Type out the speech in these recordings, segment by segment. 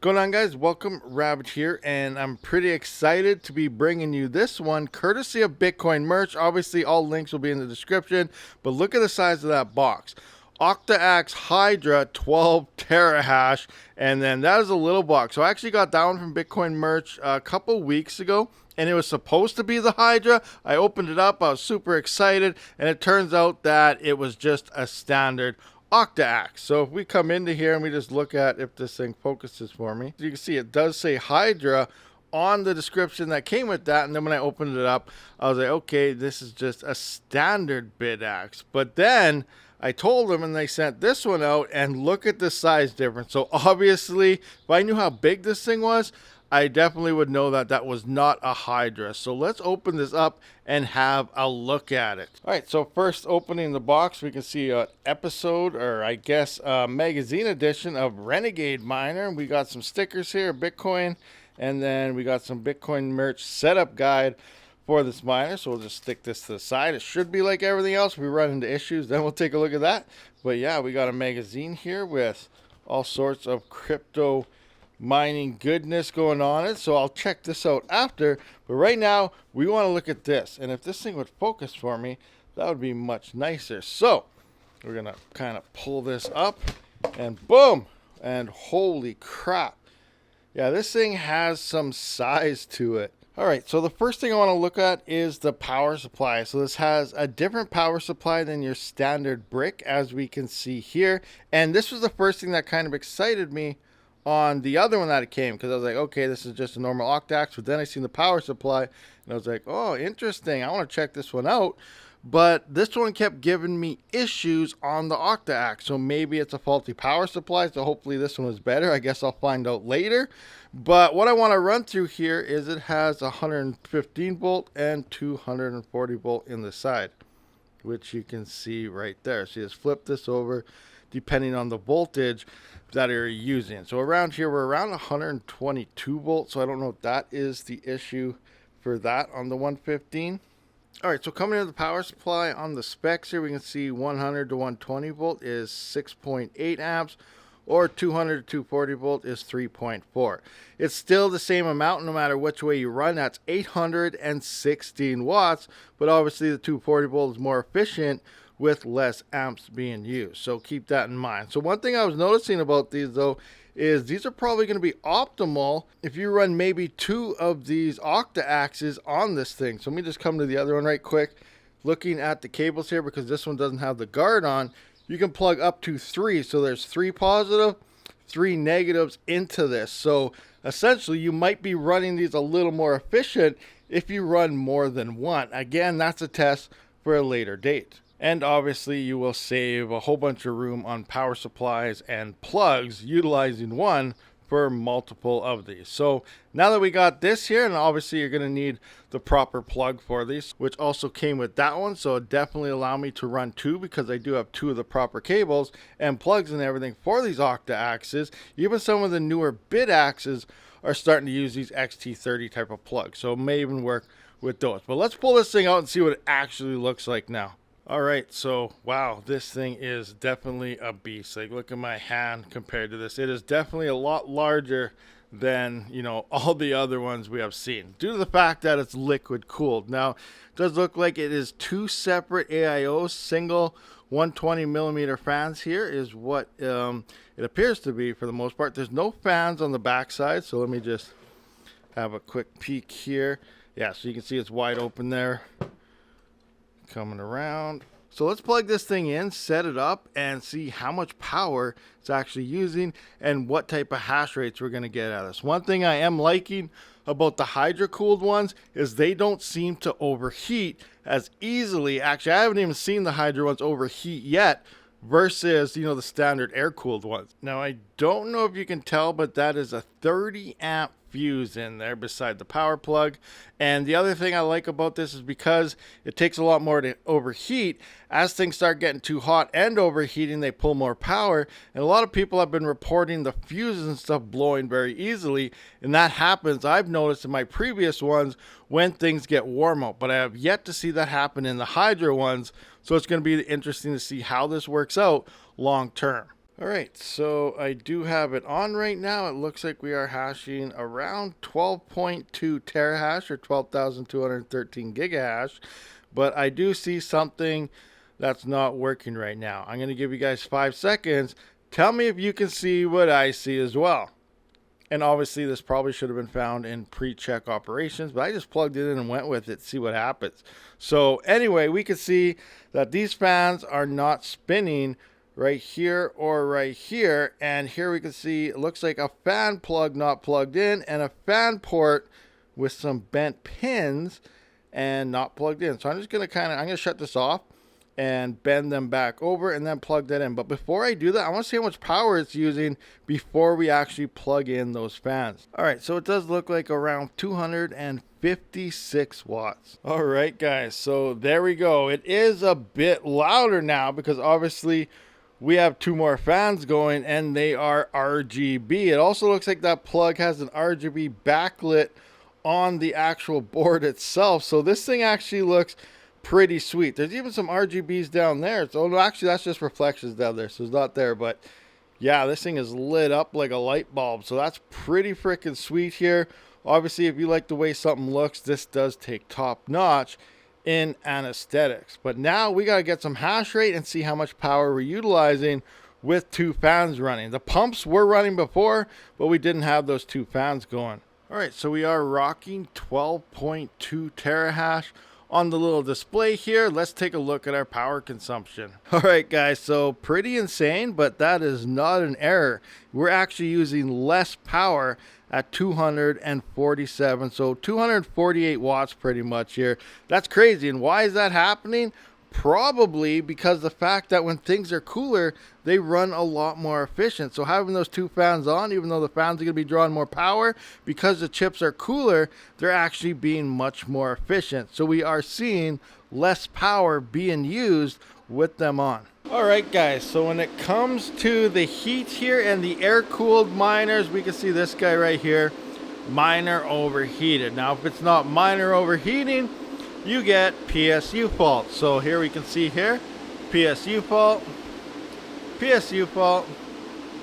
going on, guys? Welcome, Rabid here, and I'm pretty excited to be bringing you this one courtesy of Bitcoin merch. Obviously all links will be in the description, but look at the size of that box. Octaaxe Hydra 12 terahash, and then that is a little box. So I actually got that one from Bitcoin merch a couple weeks ago, and it was supposed to be the Hydra. I opened it up, I was super excited, and it turns out that it was just a standard Octaaxe. So if we come into here and we just look at if this thing focuses for me, you can see it does say Hydra on the description that came with that. And then when I opened it up, I was like, okay, this is just a standard Bitaxe. But then I told them and they sent this one out, and look at the size difference. So obviously, if I knew how big this thing was, I definitely would know that that was not a Hydra. So let's open this up and have a look at it. All right, so first opening the box, we can see an episode, or I guess a magazine edition of Renegade Miner. We got some stickers here, Bitcoin, and then we got some Bitcoin merch setup guide for this miner. So we'll just stick this to the side. It should be like everything else. If we run into issues, then we'll take a look at that. But yeah, we got a magazine here with all sorts of crypto mining goodness going on it, so I'll check this out after. But right now we want to look at this, and if this thing would focus for me, that would be much nicer. So we're gonna kind of pull this up, and boom, and holy crap, yeah, this thing has some size to it. All right, so the first thing I want to look at is the power supply. So this has a different power supply than your standard brick, as we can see here, and this was the first thing that kind of excited me on the other one that it came, because I was like, okay, this is just a normal Octaaxe. But then I seen the power supply, and I was like, oh, interesting, I want to check this one out. But this one kept giving me issues on the Octaaxe, so maybe it's a faulty power supply. So hopefully this one is better. I guess I'll find out later. But what I want to run through here is it has 115 volt and 240 volt in the side, which you can see right there. So you just flip this over depending on the voltage that you're using. So around here we're around 122 volts, so I don't know if that is the issue for that on the 115. All right, so coming to the power supply on the specs here, we can see 100 to 120 volt is 6.8 amps, or 200 to 240 volt is 3.4. It's still the same amount no matter which way you run. That's 816 watts, but obviously the 240 volt is more efficient with less amps being used. So keep that in mind. So one thing I was noticing about these though is these are probably going to be optimal if you run maybe 2 of these Octaaxes on this thing. So let me just come to the other one right quick. Looking at the cables here, because this one doesn't have the guard on, you can plug up to 3. So there's 3 positive, 3 negatives into this. So essentially you might be running these a little more efficient if you run more than one. Again, that's a test for a later date. And obviously you will save a whole bunch of room on power supplies and plugs utilizing one for multiple of these. So now that we got this here, and obviously you're going to need the proper plug for these, which also came with that one. So it definitely allowed me to run 2, because I do have 2 of the proper cables and plugs and everything for these Octaaxes. Even some of the newer Bitaxes are starting to use these XT30 type of plugs, so it may even work with those. But let's pull this thing out and see what it actually looks like now. All right, so wow, this thing is definitely a beast. Like, look at my hand compared to this. It is definitely a lot larger than, you know, all the other ones we have seen, due to the fact that it's liquid cooled. Now, it does look like it is 2 separate AIOs, single 120 millimeter fans here is what it appears to be for the most part. There's no fans on the backside, so let me just have a quick peek here. Yeah, so you can see it's wide open there. Coming around. So let's plug this thing in, set it up, and see how much power it's actually using and what type of hash rates we're going to get out of this. One thing I am liking about the Hydra cooled ones is they don't seem to overheat as easily. Actually, I haven't even seen the Hydra ones overheat yet versus, you know, the standard air cooled ones. Now, I don't know if you can tell, but that is a 30 amp fuse in there beside the power plug. And the other thing I like about this is because it takes a lot more to overheat. As things start getting too hot and overheating, they pull more power, and a lot of people have been reporting the fuses and stuff blowing very easily, and that happens, I've noticed, in my previous ones when things get warm out. But I have yet to see that happen in the Hydra ones, so it's going to be interesting to see how this works out long term. All right, so I do have it on right now. It looks like we are hashing around 12.2 terahash or 12,213 gigahash, but I do see something that's not working right now. I'm going to give you guys 5 seconds. Tell me if you can see what I see as well. And obviously this probably should have been found in pre-check operations, but I just plugged it in and went with it, see what happens. So anyway, we can see that these fans are not spinning right here or right here. And here we can see it looks like a fan plug not plugged in and a fan port with some bent pins and not plugged in. So I'm just going to I'm going to shut this off and bend them back over and then plug that in. But before I do that, I want to see how much power it's using before we actually plug in those fans. All right, so it does look like around 256 watts. All right, guys, so there we go. It is a bit louder now because obviously we have two more fans going and they are RGB. It also looks like that plug has an RGB backlit on the actual board itself. So this thing actually looks pretty sweet. There's even some RGBs down there. So no, actually that's just reflections down there, so it's not there. But yeah, this thing is lit up like a light bulb, so that's pretty freaking sweet here. Obviously, if you like the way something looks, this does take top notch in anesthetics. But now we got to get some hash rate and see how much power we're utilizing with two fans running. The pumps were running before, but we didn't have those two fans going. All right, so we are rocking 12.2 terahash on the little display here. Let's take a look at our power consumption. All right, guys, so pretty insane, but that is not an error. We're actually using less power at 247, so 248 watts pretty much here. That's crazy. And why is that happening? Probably because the fact that when things are cooler, they run a lot more efficient. So having those two fans on, even though the fans are going to be drawing more power, because the chips are cooler, they're actually being much more efficient. So we are seeing less power being used with them on. All right, guys, so when it comes to the heat here and the air-cooled miners, we can see this guy right here, miner overheated. Now, if it's not miner overheating, you get PSU fault. So here we can see here, PSU fault, PSU fault,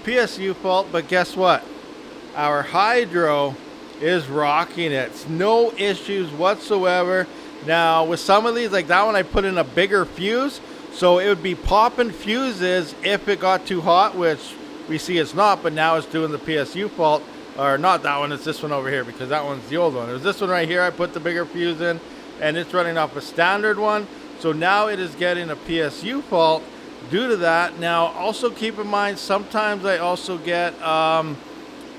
PSU fault, but guess what? Our hydro is rocking it. It's no issues whatsoever. Now, with some of these, like that one, I put in a bigger fuse, so it would be popping fuses if it got too hot, which we see it's not, but now it's doing the PSU fault. Or not that one, it's this one over here, because that one's the old one. It was this one right here, I put the bigger fuse in, and it's running off a standard one. So now it is getting a PSU fault due to that. Now, also keep in mind, sometimes I also get a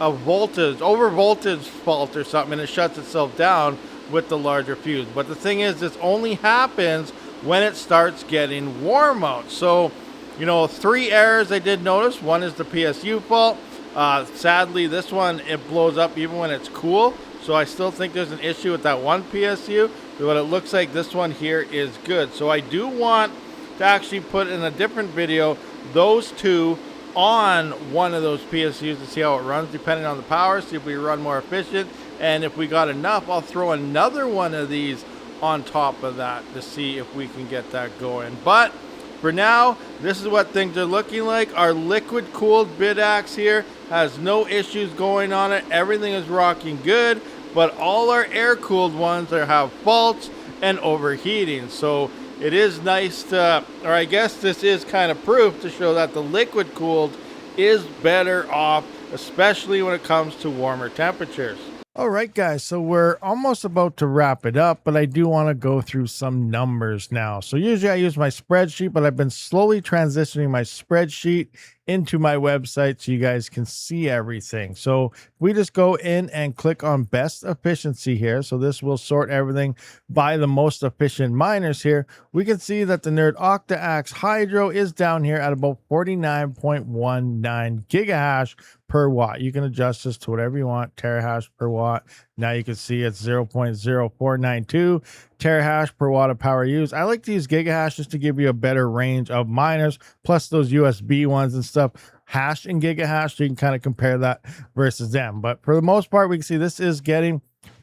voltage, over voltage fault or something, and it shuts itself down with the larger fuse. But the thing is, this only happens when it starts getting warm out. So, you know, 3 errors I did notice. One is the PSU fault. Sadly, this one, it blows up even when it's cool. So I still think there's an issue with that one PSU. But it looks like this one here is good. So I do want to actually put in a different video those two on one of those PSUs to see how it runs depending on the power, see if we run more efficient. And if we got enough, I'll throw another one of these on top of that to see if we can get that going. But for now, this is what things are looking like. Our liquid cooled Bitaxe here has no issues going on it. Everything is rocking good, but all our air cooled ones have faults and overheating. So it is nice to, or I guess this is kind of proof to show that the liquid cooled is better off, especially when it comes to warmer temperatures. All right, guys, so we're almost about to wrap it up, but I do want to go through some numbers now. So usually I use my spreadsheet, but I've been slowly transitioning my spreadsheet into my website so you guys can see everything. So we just go in and click on best efficiency here. So this will sort everything by the most efficient miners here. We can see that the Nerd Octa-Axe Hydro is down here at about 49.19 gigahash per watt. You can adjust this to whatever you want, terahash per watt. Now you can see it's 0.0492 terahash per watt of power used. I like to use gigahash just to give you a better range of miners, plus those USB ones and stuff hash in gigahash, so you can kind of compare that versus them. But for the most part, we can see this is getting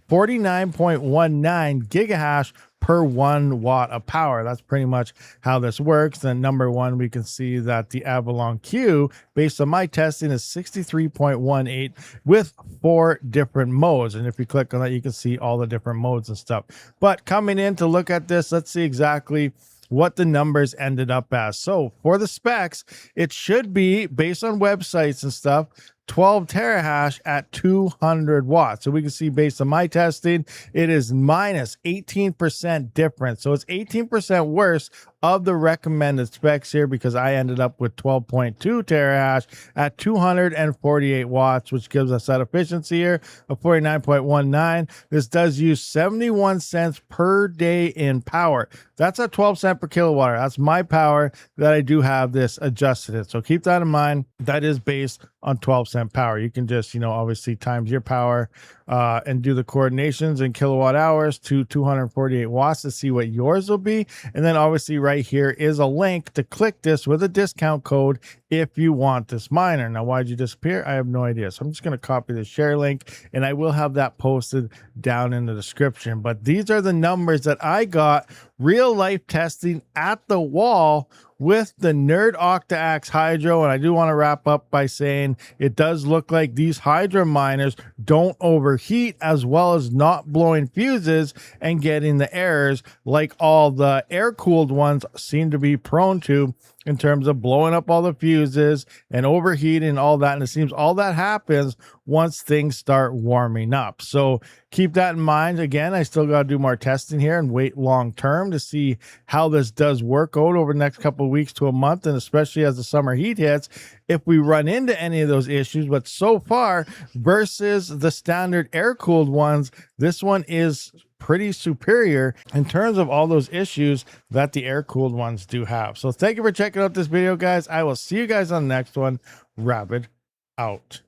49.19 gigahash per 1 watt of power. That's pretty much how this works. Then number one, we can see that the Avalon Q, based on my testing, is 63.18 with 4 different modes. And if you click on that, you can see all the different modes and stuff. But coming in to look at this, let's see exactly what the numbers ended up as. So for the specs, it should be, based on websites and stuff, 12 terahash at 200 watts. So we can see, based on my testing, it is minus 18% difference. So it's 18% worse of the recommended specs here, because I ended up with 12.2 terahash at 248 watts, which gives us that efficiency here of 49.19. This does use 71 cents per day in power. That's at 12 cents per kilowatt. That's my power that I do have this adjusted in. So keep that in mind. That is based on 12-cent power. You can just, obviously times your power and do the coordinations in kilowatt hours to 248 watts to see what yours will be. And then obviously right here is a link to click this with a discount code if you want this miner. Now, why'd you disappear? I have no idea. So I'm just going to copy the share link, and I will have that posted down in the description. But these are the numbers that I got real life testing at the wall with the Nerd Octa-Axe Hydro. And I do want to wrap up by saying it does look like these Hydro miners don't overheat, as well as not blowing fuses and getting the errors like all the air-cooled ones seem to be prone to, in terms of blowing up all the fuses and overheating and all that. And it seems all that happens once things start warming up. So keep that in mind. Again, I still got to do more testing here and wait long term to see how this does work out over the next couple of weeks to a month, and especially as the summer heat hits, if we run into any of those issues. But so far, versus the standard air-cooled ones, this one is pretty superior in terms of all those issues that the air-cooled ones do have. So thank you for checking out this video, guys. I will see you guys on the next one. Rabid out.